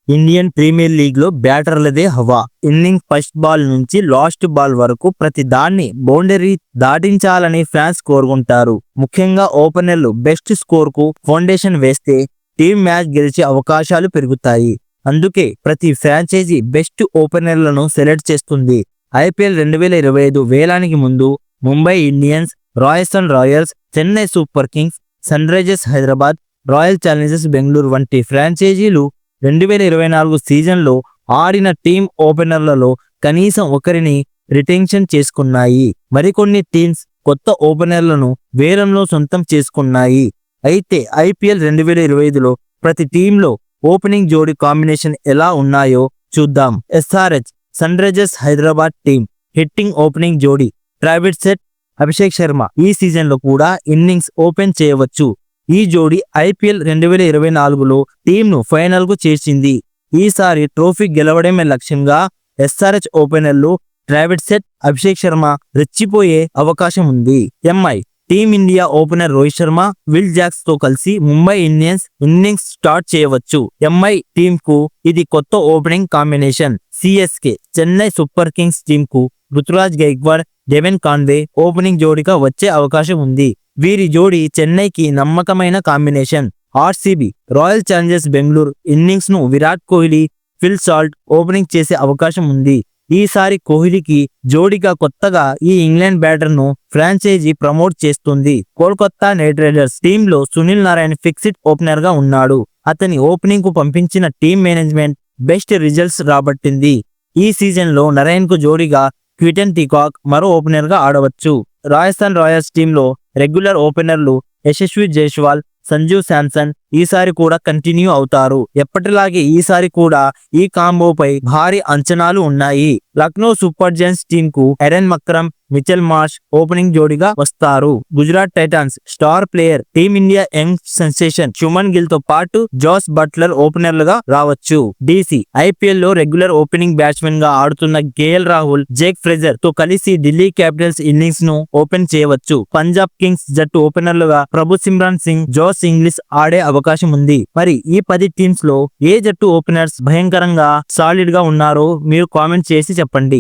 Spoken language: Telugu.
ఇండియన్ ప్రీమియర్ లీగ్ లో బ్యాటర్లదే హవా. ఇన్నింగ్స్ ఫస్ట్ బాల్ నుంచి లాస్ట్ బాల్ వరకు ప్రతి దాన్ని బౌండరీ దాటించాలని ఫ్యాన్స్ కోరుకుంటారు. ముఖ్యంగా ఓపెనర్లు బెస్ట్ స్కోర్ కు ఫౌండేషన్ వేస్తే టీం మ్యాచ్ గెలిచే అవకాశాలు పెరుగుతాయి. అందుకే ప్రతి ఫ్రాంచైజీ బెస్ట్ ఓపెనర్లను సెలెక్ట్ చేస్తుంది. ఐపీఎల్ 2025 వేలానికి ముందు Mumbai Indians, Rajasthan Royals, Chennai super kings, sunrisers Hyderabad, royal challengers Bengaluru వంటి ఫ్రాంచైజీలు 2024 సీజన్లో ఆడిన టీం ఓపెనర్లలో కనీసం ఒకరిని రిటెన్షన్ చేసుకున్నాయి. మరికొన్ని టీమ్స్ కొత్త ఓపెనర్లను వేలంలో సొంతం చేసుకున్నాయి. అయితే ఐపీఎల్ 2025లో ప్రతి టీంలో ఓపెనింగ్ జోడీ కాంబినేషన్ ఎలా ఉన్నాయో చూద్దాం. SRH sunrisers Hyderabad team hitting opening జోడీ ట్రావిస్ హెడ్, అభిషేక్ శర్మ ఈ సీజన్లో కూడా ఇన్నింగ్స్ ఓపెన్ చేయవచ్చు. ఈ జోడీ ఐపీఎల్ 2024లో టీంను ఫైనల్కు చేర్చింది. ఈసారి ట్రోఫీ గెలవడమే లక్ష్యంగా ఎస్ఆర్హెచ్ ఓపెనర్లు ట్రావిస్ హెడ్, అభిషేక్ శర్మ రెచ్చిపోయే అవకాశం ఉంది. MI team India opener Rohit Sharma, Will Jacks తో కలిసి ముంబై ఇండియన్స్ ఇన్నింగ్స్ స్టార్ట్ చేయవచ్చు. ఎంఐ టీమ్ కు ఇది కొత్త opening combination. CSK Chennai super kings team కు Ruturaj Gaikwad, Devon Conway opening జోడీగా వచ్చే అవకాశం ఉంది. వీరి జోడీ చెన్నైకి నమ్మకమైన combination. RCB royal challengers Bengaluru innings ను Virat Kohli, Phil Salt opening చేసే అవకాశం ఉంది. ఈసారి కోహ్లీకి జోడీగా కొత్తగా ఈ ఇంగ్లాండ్ బ్యాటర్ ను ఫ్రాంచైజీ ప్రమోట్ చేస్తుంది. కోల్కతా నైట్ రైడర్స్ టీంలో సునీల్ నారాయణ్ ఫిక్స్డ్ ఓపెనర్ గా ఉన్నాడు. అతని ఓపెనింగ్ కు పంపించిన టీం మేనేజ్మెంట్ బెస్ట్ రిజల్ట్స్ రాబట్టింది. ఈ సీజన్ లో నారాయణ్ కు జోడీగా క్వింటన్ డికాక్ మరో ఓపెనర్ గా ఆడవచ్చు. రాజస్థాన్ రాయల్స్ టీంలో రెగ్యులర్ ఓపెనర్లు యశస్వి జైస్వాల్, సంజు శాంసన్ ఈసారి కూడా కంటిన్యూ అవుతారు. ఎప్పటిలాగే ఈసారి కూడా ఈ కాంబోపై భారీ అంచనాలు ఉన్నాయి. లక్నో సూపర్ జైంట్స్ టీమ్ కు Aiden Markram, Mitchell Marsh opening జోడీగా వస్తారు. Gujarat titans star player team India young sensation Shubman Gill తో పాటు జోస్ బట్లర్ ఓపెనర్లుగా రావచ్చు. డీసీ ఐపీఎల్ లో రెగ్యులర్ ఓపెనింగ్ బ్యాట్స్మెన్ గా ఆడుతున్న కేఎల్ రాహుల్, జేక్ ఫ్రెజర్ తో కలిసి ఢిల్లీ క్యాపిటల్స్ ఇన్నింగ్స్ ను ఓపెన్ చేయవచ్చు. పంజాబ్ కింగ్స్ జట్టు ఓపెనర్లుగా Prabhsimran Singh, Josh Inglis ఆడే అవకాశం ఉంది. మరి ఈ 10 టీమ్స్ లో ఏ జట్టు ఓపెనర్స్ భయంకరంగా సాలిడ్ గా ఉన్నారో మీరు కామెంట్ చేసి చెప్పండి.